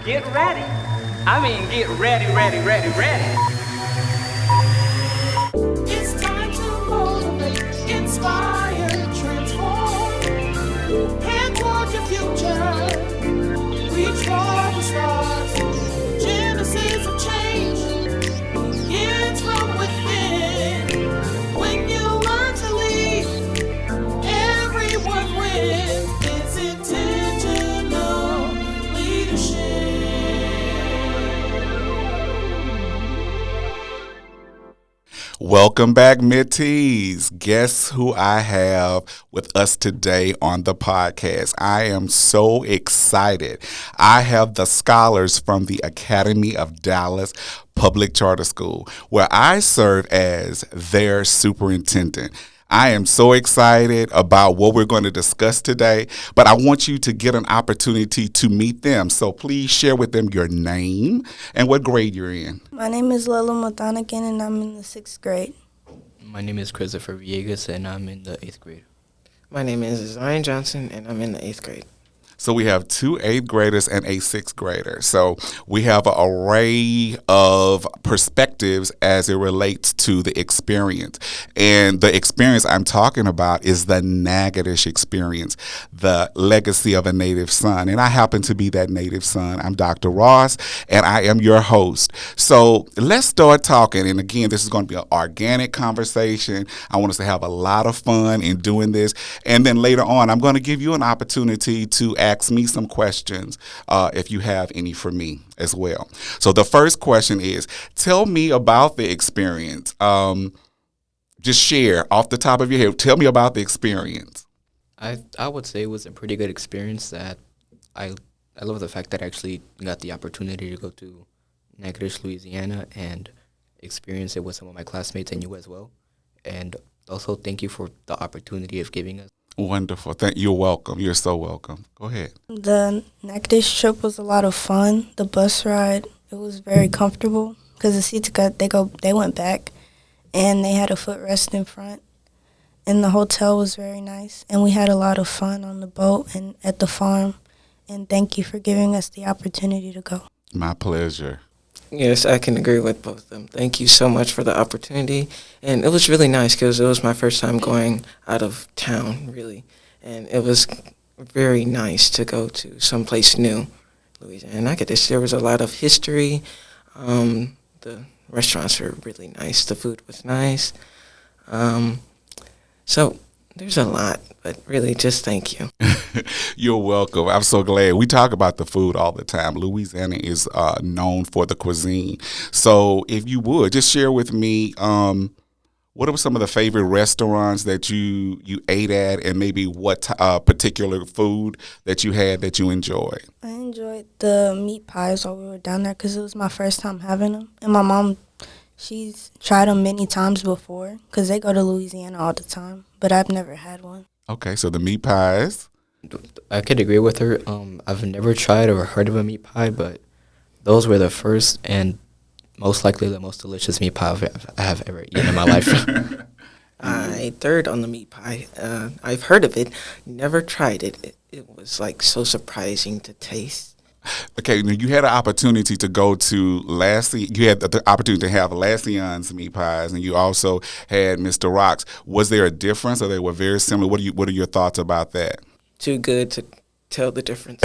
Get ready. I mean, get ready, ready, ready, ready. It's time to motivate, inspire, transform. Head toward your future. Reach for the stars. Genesis of change begins from within. When you learn to lead, everyone wins. It's intentional leadership. Welcome back, mentees. Guess who I have with us today on the podcast? I am so excited. I have the scholars from the Academy of Dallas Public Charter School, where I serve as their superintendent. I am so excited about what we're going to discuss today, but I want you to get an opportunity to meet them. So please share with them your name and what grade you're in. My name is Lola Mothanakin, and I'm in the 6th grade. My name is Christopher Villegas, and I'm in the 8th grade. My name is Zion Johnson, and I'm in the 8th grade. So we have 2 8th graders and a 6th grader. So we have an array of perspectives as it relates to the experience. And the experience I'm talking about is the Natchitoches experience, the legacy of a native son. And I happen to be that native son. I'm Dr. Ross, and I am your host. So let's start talking. And again, this is going to be an organic conversation. I want us to have a lot of fun in doing this. And then later on, I'm going to give you an opportunity to ask me some questions if you have any for me as well. So the first question is, tell me about the experience. Just share off the top of your head. Tell me about the experience. I would say it was a pretty good experience. That I love the fact that I actually got the opportunity to go to Natchitoches, Louisiana, and experience it with some of my classmates and you as well. And also thank you for the opportunity of giving us. Wonderful. You're welcome. You're so welcome. Go ahead. The Natchitoches trip was a lot of fun. The bus ride, it was very comfortable because the seats they went back, and they had a footrest in front. And the hotel was very nice, and we had a lot of fun on the boat and at the farm. And thank you for giving us the opportunity to go. My pleasure. Yes, I can agree with both of them. Thank you so much for the opportunity. And it was really nice because it was my first time going out of town, really. And it was very nice to go to someplace new, Louisiana. And I get this. There was a lot of history. The restaurants were really nice. The food was nice. So there's a lot, but really just thank you. You're welcome. I'm so glad. We talk about the food all the time. Louisiana is known for the cuisine. So if you would, just share with me, what are some of the favorite restaurants that you ate at, and maybe what particular food that you had that you enjoyed? I enjoyed the meat pies while we were down there because it was my first time having them. And my mom, she's tried them many times before because they go to Louisiana all the time, but I've never had one. Okay, so the meat pies. I could agree with her. I've never tried or heard of a meat pie, but those were the first and most likely the most delicious meat pie I have ever eaten in my life. I third on the meat pie. I've heard of it, never tried it. It was like so surprising to taste. Okay, now you had an opportunity to go to you had the opportunity to have Lassion's meat pies, and you also had Mr. Rock's. Was there a difference, or they were very similar? What are your thoughts about that? Too good to tell the difference.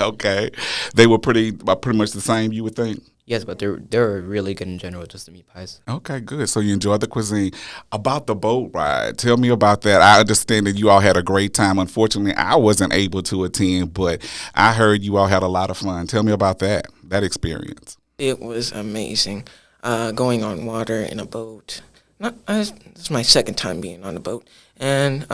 Okay, they were pretty much the same, you would think. Yes, but they're really good in general, just the meat pies. Okay, good. So you enjoyed the cuisine. About the boat ride, tell me about that. I understand that you all had a great time. Unfortunately, I wasn't able to attend, but I heard you all had a lot of fun. Tell me about that experience. It was amazing. Going on water in a boat. This is my second time being on a boat. And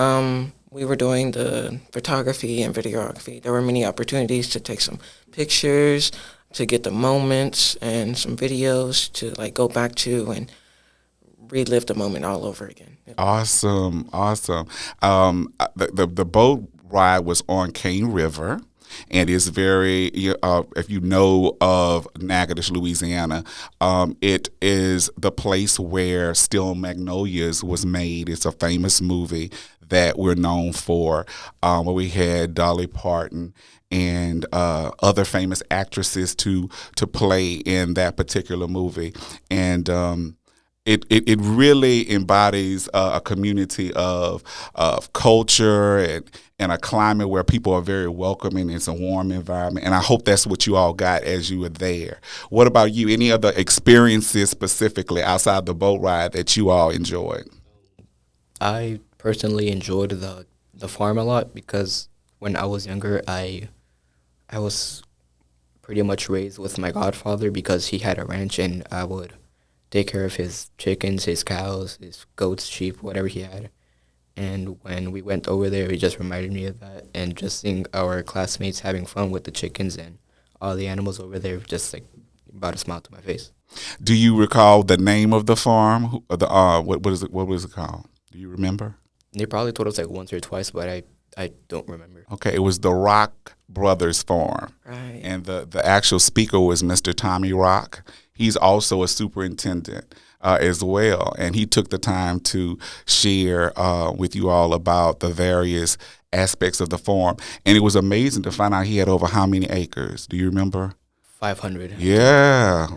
we were doing the photography and videography. There were many opportunities to take some pictures, to get the moments and some videos to like go back to and relive the moment all over again. Awesome. The boat ride was on Cane River, and it's very, if you know of Natchitoches, Louisiana, it is the place where Steel Magnolias was made. It's a famous movie that we're known for, where we had Dolly Parton and other famous actresses to play in that particular movie. And it really embodies a community of culture and a climate where people are very welcoming. It's a warm environment, and I hope that's what you all got as you were there. What about you? Any other experiences specifically outside the boat ride that you all enjoyed? I personally enjoyed the farm a lot because when I was younger, I was pretty much raised with my godfather because he had a ranch, and I would take care of his chickens, his cows, his goats, sheep, whatever he had. And when we went over there, it just reminded me of that. And just seeing our classmates having fun with the chickens and all the animals over there just like brought a smile to my face. Do you recall the name of the farm? What is it? What was it called? Do you remember? They probably told us like once or twice, but I don't remember. Okay, it was the Rock Brothers Farm. Right. And the actual speaker was Mr. Tommy Rock. He's also a superintendent as well. And he took the time to share with you all about the various aspects of the farm. And it was amazing to find out he had over how many acres? Do you remember? 500. Yeah.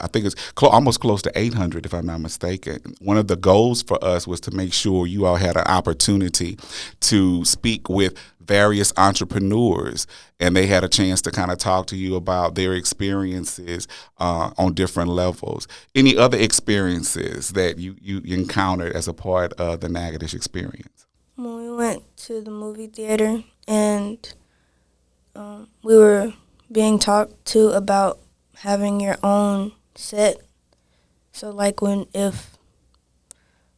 I think it's almost close to 800, if I'm not mistaken. One of the goals for us was to make sure you all had an opportunity to speak with various entrepreneurs, and they had a chance to kind of talk to you about their experiences on different levels. Any other experiences that you encountered as a part of the Natchitoches experience? When we went to the movie theater and we were being talked to about having your own set. So like if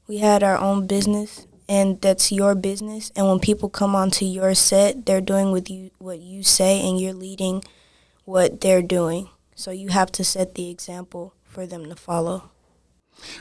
we had our own business and that's your business, and when people come onto your set, they're doing what you say, and you're leading what they're doing. So you have to set the example for them to follow.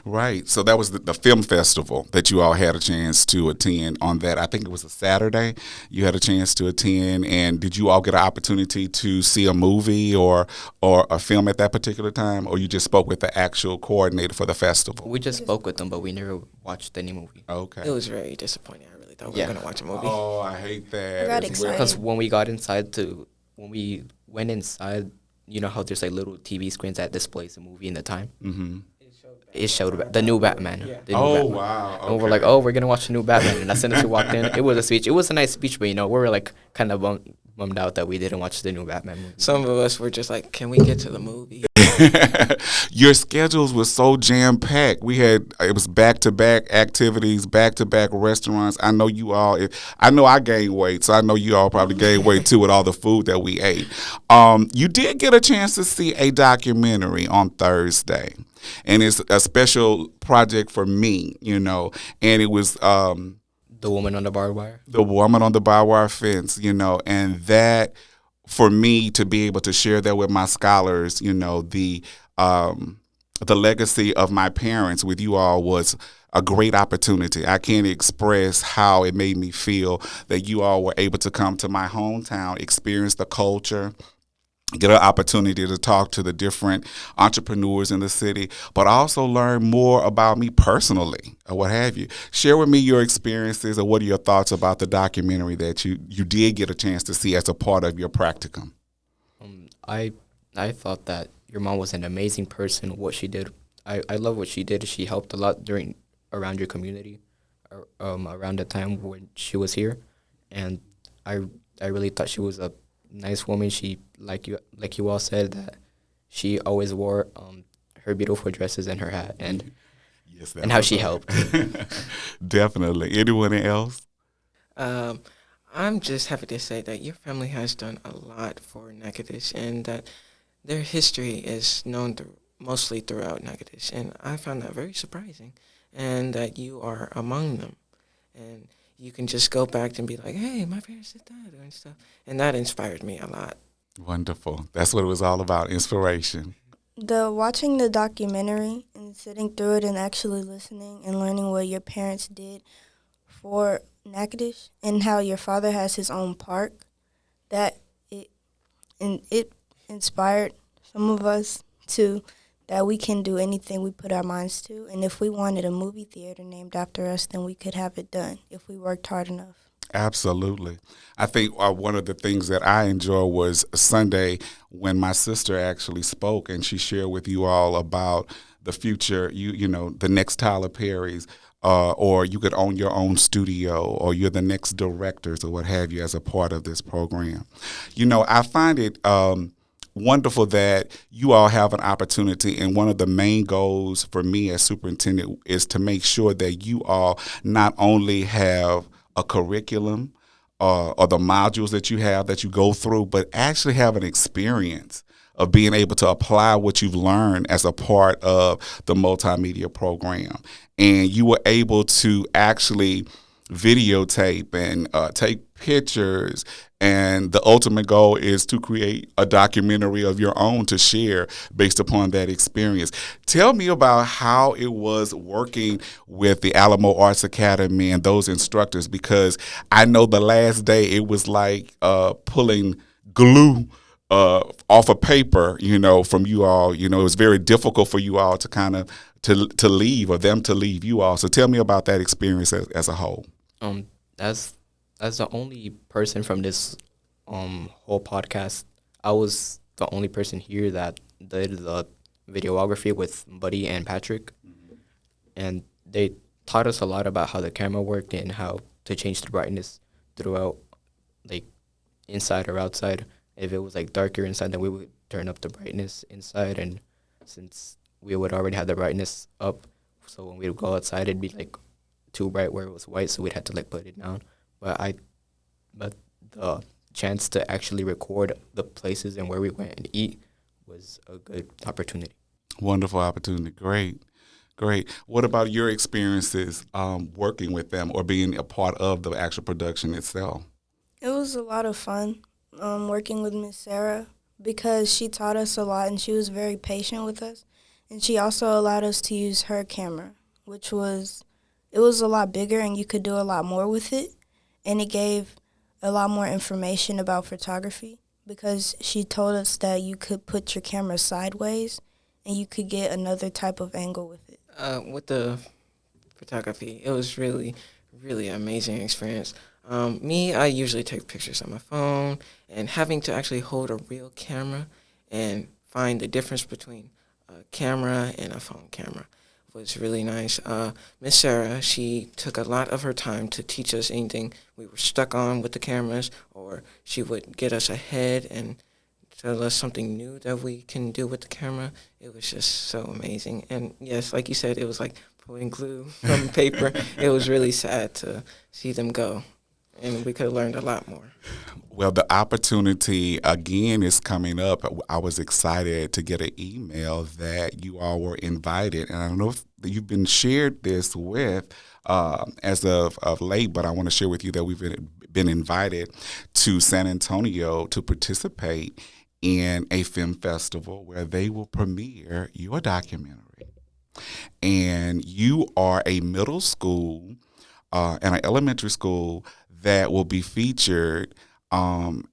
Right. So that was the film festival that you all had a chance to attend on that. I think it was a Saturday. You had a chance to attend. And did you all get an opportunity to see a movie or a film at that particular time? Or you just spoke with the actual coordinator for the festival? We just spoke with them, but we never watched any movie. Okay. It was very disappointing. I really thought we were going to watch a movie. Oh, I hate that. I got as excited. well. Because when we got inside when we went inside, you know how there's like little TV screens that displays the movie and the time? Mm-hmm. It showed the new Batman. The new Oh, Batman. wow. And we're Okay. like, oh, we're going to watch the new Batman. And as soon as we walked in, it was a speech. It was a nice speech, but, we were like kind of bummed out that we didn't watch the new Batman movie. Some of us were just like, can we get to the movie? Your schedules were so jam-packed. It was back-to-back activities, back-to-back restaurants. I know you all, I know I gained weight, so I know you all probably gained weight too with all the food that we ate. You did get a chance to see a documentary on Thursday, and it's a special project for me, and it was The Woman on the Barbed Wire. The Woman on the Barbed Wire Fence, and that, for me to be able to share that with my scholars, the legacy of my parents with you all was a great opportunity. I can't express how it made me feel that you all were able to come to my hometown, experience the culture, get an opportunity to talk to the different entrepreneurs in the city, but also learn more about me personally or what have you. Share with me your experiences, or what are your thoughts about the documentary that you did get a chance to see as a part of your practicum? I thought that your mom was an amazing person. What she did, I love what she did. She helped a lot around your community, around the time when she was here, and I really thought she was a nice woman. She, like you all said, that she always wore her beautiful dresses and her hat, and Yes, and how she helped. Definitely. Anyone else? I'm just happy to say that your family has done a lot for Natchitoches, and that their history is known mostly throughout Natchitoches, and I found that very surprising, and that you are among them, and you can just go back and be like, hey, my parents did that and stuff, and that inspired me a lot. Wonderful. That's what it was all about, inspiration. Watching the documentary and sitting through it and actually listening and learning what your parents did for Natchitoches and how your father has his own park, that it inspired some of us that we can do anything we put our minds to. And if we wanted a movie theater named after us, then we could have it done if we worked hard enough. Absolutely. I think one of the things that I enjoy was Sunday when my sister actually spoke and she shared with you all about the future, the next Tyler Perry's, or you could own your own studio, or you're the next directors or what have you as a part of this program. I find it wonderful that you all have an opportunity, and one of the main goals for me as superintendent is to make sure that you all not only have a curriculum or the modules that you have that you go through, but actually have an experience of being able to apply what you've learned as a part of the multimedia program. And you were able to actually videotape and take pictures. And the ultimate goal is to create a documentary of your own to share based upon that experience. Tell me about how it was working with the Alamo Arts Academy and those instructors, because I know the last day it was like pulling glue off of paper, from you all. It was very difficult for you all to kind of to leave, or them to leave you all. So tell me about that experience as a whole. As the only person from this whole podcast, I was the only person here that did the videography with Buddy and Patrick. And they taught us a lot about how the camera worked and how to change the brightness throughout, like inside or outside. If it was like darker inside, then we would turn up the brightness inside. And since we would already have the brightness up, so when we would go outside, it'd be like too bright where it was white, so we'd have to like put it down. But the chance to actually record the places and where we went and eat was a good opportunity. Wonderful opportunity. Great. What about your experiences working with them or being a part of the actual production itself? It was a lot of fun working with Miss Sarah, because she taught us a lot and she was very patient with us. And she also allowed us to use her camera, it was a lot bigger and you could do a lot more with it. And it gave a lot more information about photography, because she told us that you could put your camera sideways and you could get another type of angle with it. With the photography, it was really, really amazing experience. I usually take pictures on my phone, and having to actually hold a real camera and find the difference between a camera and a phone camera was really nice. Miss Sarah, she took a lot of her time to teach us anything we were stuck on with the cameras, or she would get us ahead and tell us something new that we can do with the camera. It was just so amazing. And yes, like you said, it was like pulling glue from paper. It was really sad to see them go, and we could have learned a lot more. Well, the opportunity again is coming up. I was excited to get an email that you all were invited, and I don't know if you've been shared this with as of late, but I want to share with you that we've been invited to San Antonio to participate in a film festival where they will premiere your documentary. And you are a middle school and an elementary school that will be featured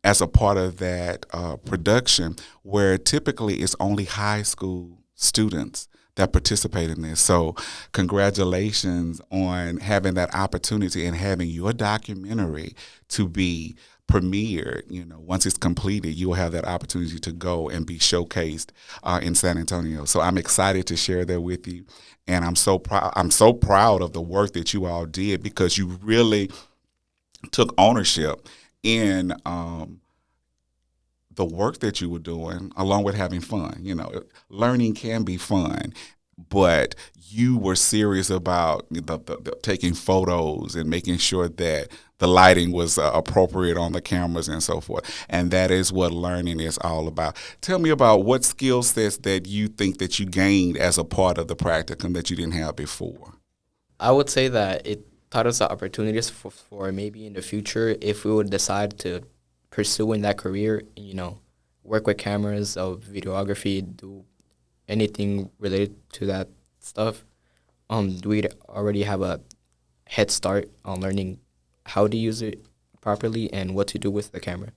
as a part of that production, where typically it's only high school students that participate in this. So congratulations on having that opportunity and having your documentary to be premiered. Once it's completed, you will have that opportunity to go and be showcased in San Antonio. So I'm excited to share that with you. And I'm so proud of the work that you all did, because you really took ownership in the work that you were doing, along with having fun. Learning can be fun, but you were serious about the taking photos and making sure that the lighting was appropriate on the cameras and so forth. And that is what learning is all about. Tell me about what skill sets that you think that you gained as a part of the practicum that you didn't have before. I would say that it taught us the opportunities for maybe in the future, if we would decide to pursue in that career, work with cameras, videography, do anything related to that stuff. We'd already have a head start on learning how to use it properly and what to do with the camera.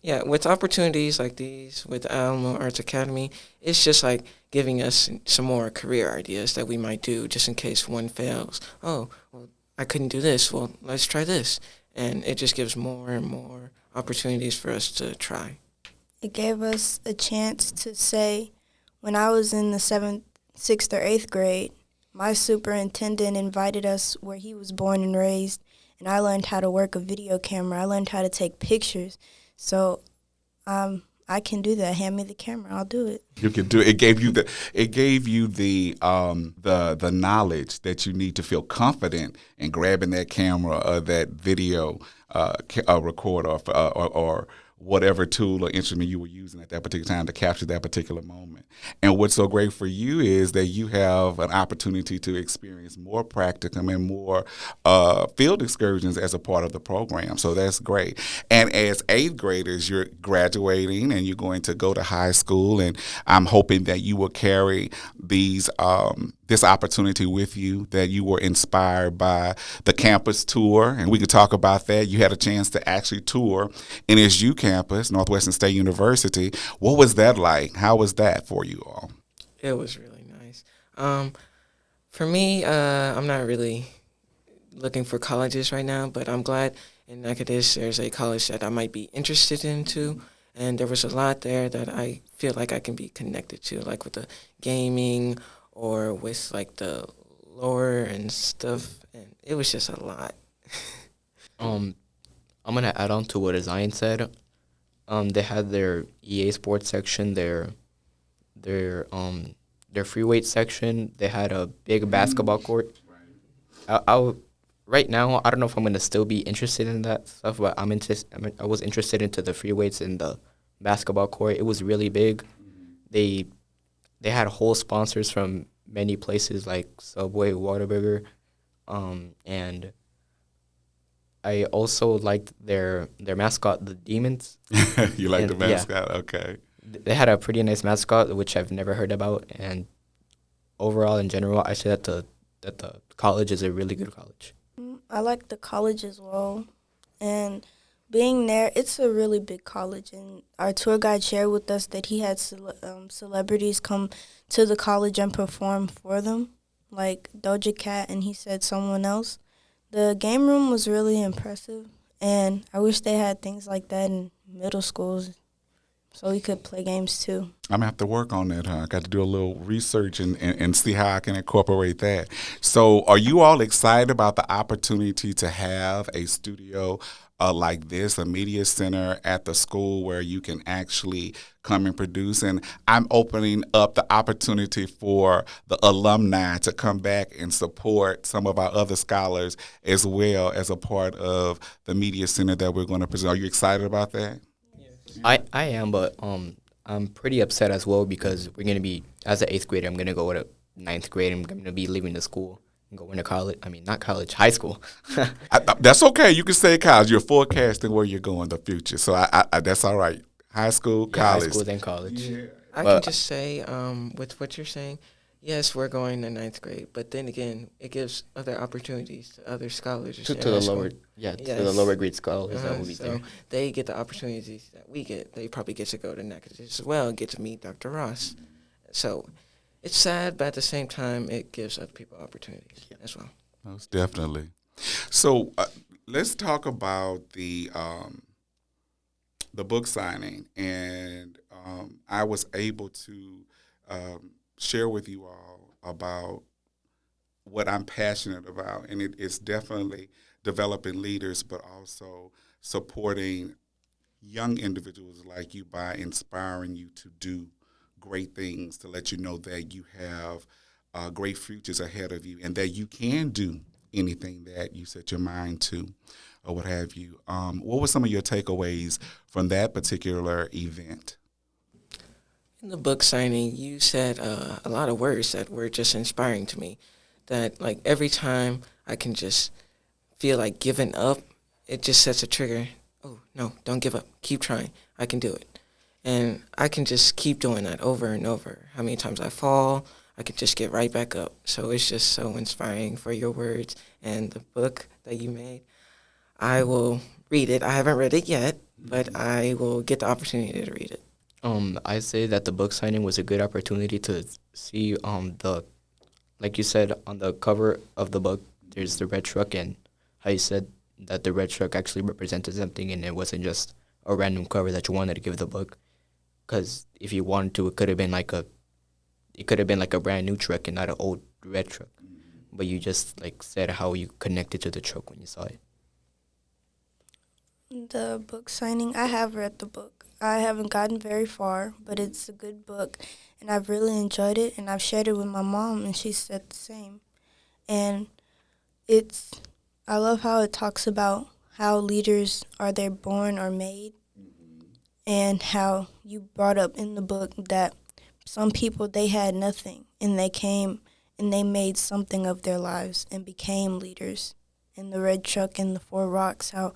Yeah, with opportunities like these with Alamo Arts Academy, it's just like giving us some more career ideas that we might do just in case one fails. Oh, well, I couldn't do this. Well, let's try this. and it just gives more and more opportunities for us to try. It gave us a chance to say, when I was in the 7th, 6th, or 8th grade, my superintendent invited us where he was born and raised, and I learned how to work a video camera. I learned how to take pictures. So I can do that. Hand me the camera. I'll do it. You can do it. It gave you the knowledge that you need to feel confident in grabbing that camera or that video recorder or whatever tool or instrument you were using at that particular time to capture that particular moment. And what's so great for you is that you have an opportunity to experience more practicum and more field excursions as a part of the program. So that's great. And as 8th graders, you're graduating and you're going to go to high school, and I'm hoping that you will carry these this opportunity with you, that you were inspired by the campus tour, and we could talk about that. You had a chance to actually tour NSU campus, Northwestern State University. What was that like? How was that for you all? It was really nice. For me, I'm not really looking for colleges right now, but I'm glad in Natchitoches there's a college that I might be interested into, and there was a lot there that I feel like I can be connected to, like with the gaming or with like the lore and stuff, and it was just a lot. I'm gonna add on to what Zion said. They had their EA Sports section, their free weight section. They had a big basketball court. Right now, I don't know if I'm gonna still be interested in that stuff, but I was interested into the free weights in the basketball court. It was really big. They had whole sponsors from many places like Subway, Whataburger, and I also liked their mascot, the Demons. You like the Yeah. mascot? Okay. They had a pretty nice mascot, which I've never heard about, and overall, in general, I say that the college is a really good college. I like the college as well. And being there, it's a really big college. And our tour guide shared with us that he had celebrities come to the college and perform for them, like Doja Cat, and he said someone else. The game room was really impressive, and I wish they had things like that in middle schools so we could play games too. I'm going to have to work on that, huh? I got to do a little research and see how I can incorporate that. So are you all excited about the opportunity to have a studio like this, a media center at the school where you can actually come and produce? And I'm opening up the opportunity for the alumni to come back and support some of our other scholars as well as a part of the media center that we're going to present. Are you excited about that? I am, but I'm pretty upset as well because we're gonna be, as an 8th grader, I'm gonna go to 9th grade. I'm gonna be leaving the school and going to college. I mean, not college, high school. That's okay. You can say college. You're forecasting where you're going in the future, so I that's all right. High school, college. High school, then college. Yeah. I can just say, with what you're saying, yes, we're going to 9th grade, but then again, it gives other opportunities to other scholars. To the lower, to the lower grade scholars that will be so there. they get the opportunities that we get. They probably get to go to Natchitoches as well and get to meet Dr. Ross. So it's sad, but at the same time, it gives other people opportunities as well. Most definitely. So let's talk about the book signing, and I was able to share with you all about what I'm passionate about, and it's definitely developing leaders, but also supporting young individuals like you by inspiring you to do great things, to let you know that you have great futures ahead of you and that you can do anything that you set your mind to or what have you. What were some of your takeaways from that particular event? In the book signing, you said a lot of words that were just inspiring to me. That like every time I can just feel like giving up, it just sets a trigger. Oh, no, don't give up. Keep trying. I can do it. And I can just keep doing that over and over. How many times I fall, I can just get right back up. So it's just so inspiring for your words and the book that you made. I will read it. I haven't read it yet, but I will get the opportunity to read it. I say that the book signing was a good opportunity to see like you said, on the cover of the book, there's the red truck, and how you said that the red truck actually represented something, and it wasn't just a random cover that you wanted to give the book. Because if you wanted to, it could have been like a brand new truck and not an old red truck. But you just like said how you connected to the truck when you saw it. The book signing, I have read the book. I haven't gotten very far, but it's a good book, and I've really enjoyed it, and I've shared it with my mom, and she said the same. And I love how it talks about how leaders, are they born or made, and how you brought up in the book that some people, they had nothing, and they came and they made something of their lives and became leaders. In the red truck and the 4 rocks, how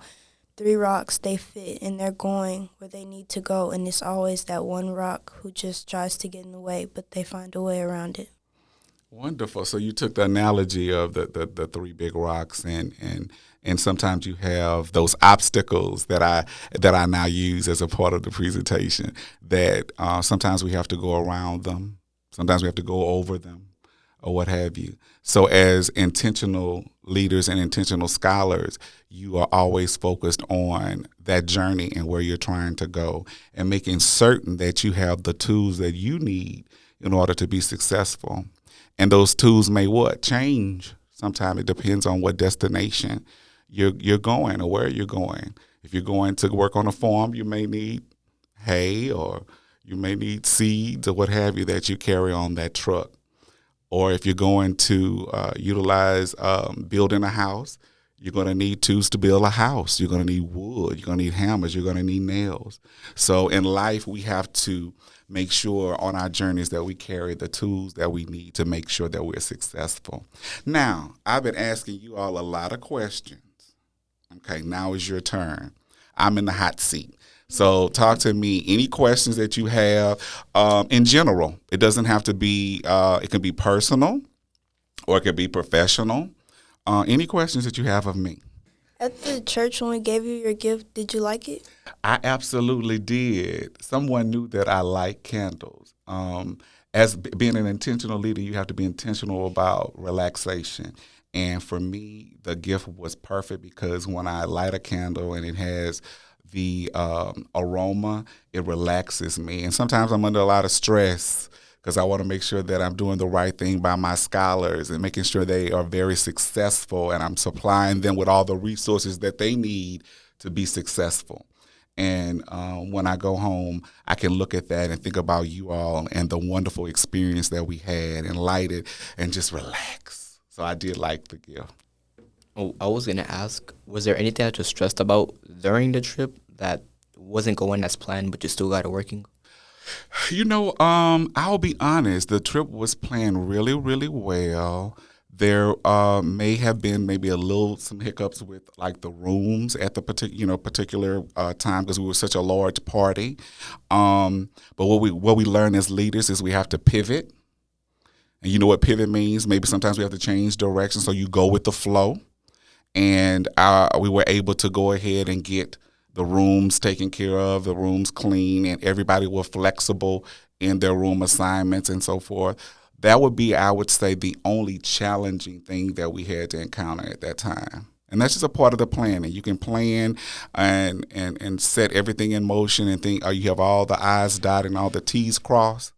3 rocks, they fit and they're going where they need to go, and it's always that one rock who just tries to get in the way, but they find a way around it. Wonderful. So you took the analogy of the 3 big rocks, and sometimes you have those obstacles that I now use as a part of the presentation, that sometimes we have to go around them, sometimes we have to go over them, or what have you. So as intentional leaders and intentional scholars, you are always focused on that journey and where you're trying to go, and making certain that you have the tools that you need in order to be successful. And those tools may change. Sometimes it depends on what destination you're going or where you're going. If you're going to work on a farm, you may need hay, or you may need seeds or what have you that you carry on that truck. Or if you're going to utilize building a house, you're going to need tools to build a house. You're going to need wood. You're going to need hammers. You're going to need nails. So in life, we have to make sure on our journeys that we carry the tools that we need to make sure that we're successful. Now, I've been asking you all a lot of questions. Okay, now is your turn. I'm in the hot seat. So talk to me. Any questions that you have in general. It doesn't have to be, it can be personal or it can be professional. Any questions that you have of me? At the church, when we gave you your gift, did you like it? I absolutely did. Someone knew that I like candles. As being an intentional leader, you have to be intentional about relaxation. And for me, the gift was perfect because when I light a candle and it has the aroma, it relaxes me. And sometimes I'm under a lot of stress because I want to make sure that I'm doing the right thing by my scholars and making sure they are very successful, and I'm supplying them with all the resources that they need to be successful. And when I go home, I can look at that and think about you all and the wonderful experience that we had, and light it and just relax. So I did like the gift. Oh, I was gonna ask, was there anything that you stressed about during the trip that wasn't going as planned, but you still got it working? You know, I'll be honest. The trip was planned really, really well. There may have been maybe some hiccups with like the rooms at the particular time because we were such a large party. But what we learn as leaders is we have to pivot, and you know what pivot means. Maybe sometimes we have to change direction, so you go with the flow. And we were able to go ahead and get the rooms taken care of, the rooms clean, and everybody was flexible in their room assignments and so forth. That would be, I would say, the only challenging thing that we had to encounter at that time. And that's just a part of the planning. You can plan and set everything in motion and think, you have all the I's dotted and all the T's crossed,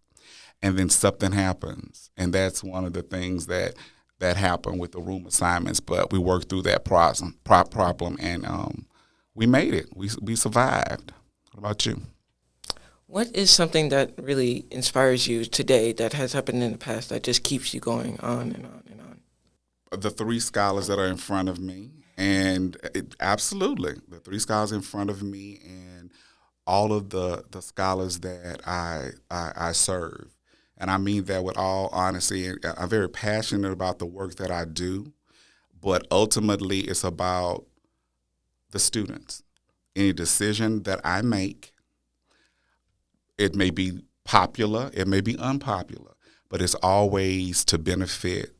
and then something happens. And that's one of the things that happened with the room assignments. But we worked through that problem, and we made it. We survived. What about you? What is something that really inspires you today that has happened in the past that just keeps you going on and on and on? The 3 scholars that are in front of me, and absolutely, the 3 scholars in front of me, and all of the scholars that I serve. And I mean that with all honesty. I'm very passionate about the work that I do, but ultimately it's about the students. Any decision that I make, it may be popular, it may be unpopular, but it's always to benefit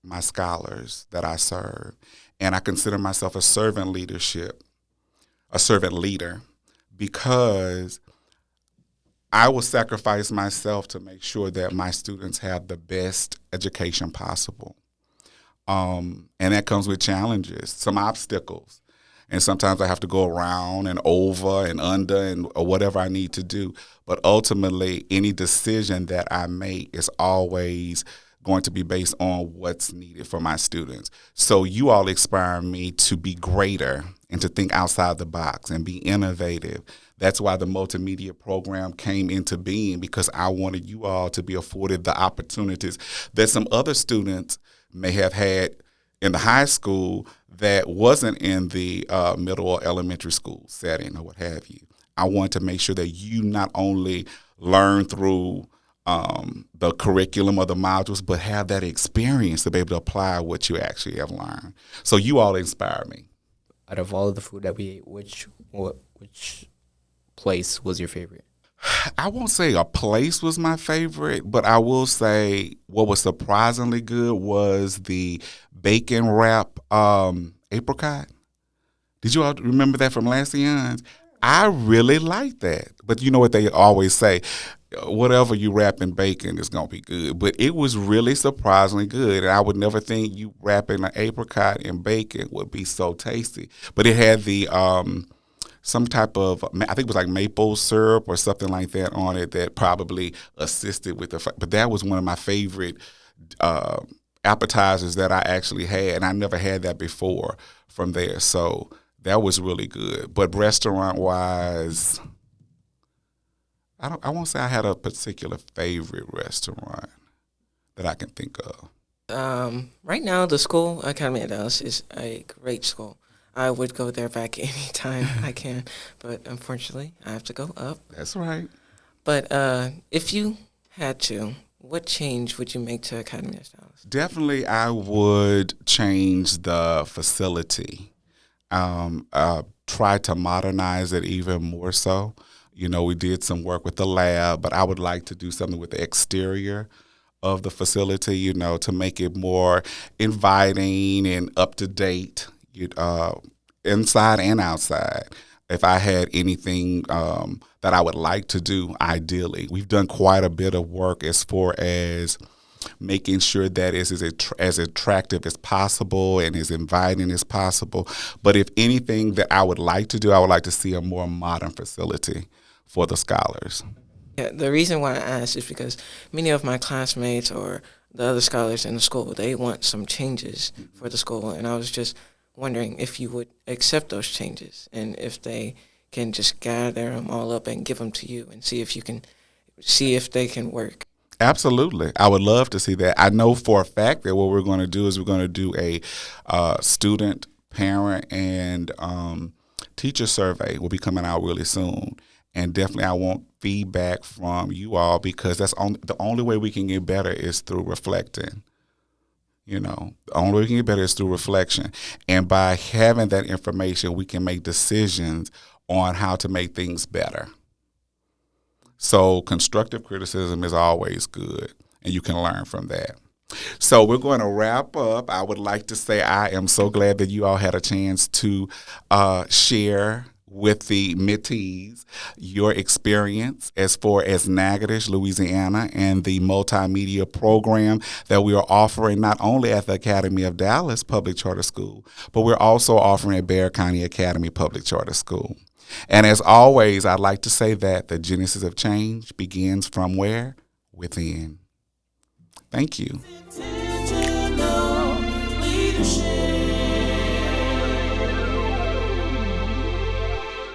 my scholars that I serve. And I consider myself a servant leader, because I will sacrifice myself to make sure that my students have the best education possible. And that comes with challenges, some obstacles. And sometimes I have to go around and over and under and or whatever I need to do. But ultimately, any decision that I make is always going to be based on what's needed for my students. So you all inspire me to be greater and to think outside the box and be innovative. That's why the multimedia program came into being, because I wanted you all to be afforded the opportunities that some other students may have had in the high school that wasn't in the middle or elementary school setting or what have you. I want to make sure that you not only learn through the curriculum or the modules, but have that experience to be able to apply what you actually have learned. So you all inspire me. Out of all of the food that we ate, which place was your favorite? I won't say a place was my favorite, but I will say what was surprisingly good was the bacon wrap apricot. Did you all remember that from last year's? I really liked that. But you know what they always say, whatever you wrap in bacon is going to be good. But it was really surprisingly good. And I would never think you wrapping an apricot in bacon would be so tasty. But it had the some type of, I think it was like maple syrup or something like that on it that probably assisted with the, but that was one of my favorite appetizers that I actually had. And I never had that before from there. So that was really good. But restaurant-wise, I won't say I had a particular favorite restaurant that I can think of. Right now, the school, Academy of Dallas, is a great school. I would go there back anytime I can, but unfortunately, I have to go up. That's right. But if you had to, what change would you make to Academy of Dallas? Definitely, I would change the facility. Try to modernize it even more so. You know, we did some work with the lab, but I would like to do something with the exterior of the facility, you know, to make it more inviting and up to date, inside and outside. If I had anything that I would like to do, ideally, we've done quite a bit of work as far as making sure that it's as attractive as possible and as inviting as possible. But if anything that I would like to do, I would like to see a more modern facility for the scholars. Yeah, the reason why I asked is because many of my classmates or the other scholars in the school, they want some changes for the school, and I was just wondering if you would accept those changes and if they can just gather them all up and give them to you and see if they can work. Absolutely. I would love to see that. I know for a fact that what we're going to do is we're going to do a student, parent, and teacher survey will be coming out really soon. And definitely I want feedback from you all, because that's the only way we can get better is through reflecting. You know, the only way we can get better is through reflection. And by having that information, we can make decisions on how to make things better. So constructive criticism is always good, and you can learn from that. So we're going to wrap up. I would like to say I am so glad that you all had a chance to share with the Mitties your experience as far as Natchitoches, Louisiana, and the multimedia program that we are offering not only at the Academy of Dallas Public Charter School, but we're also offering at Bexar County Academy Public Charter School. And as always, I'd like to say that the genesis of change begins from where? Within. Thank you. Intentional leadership.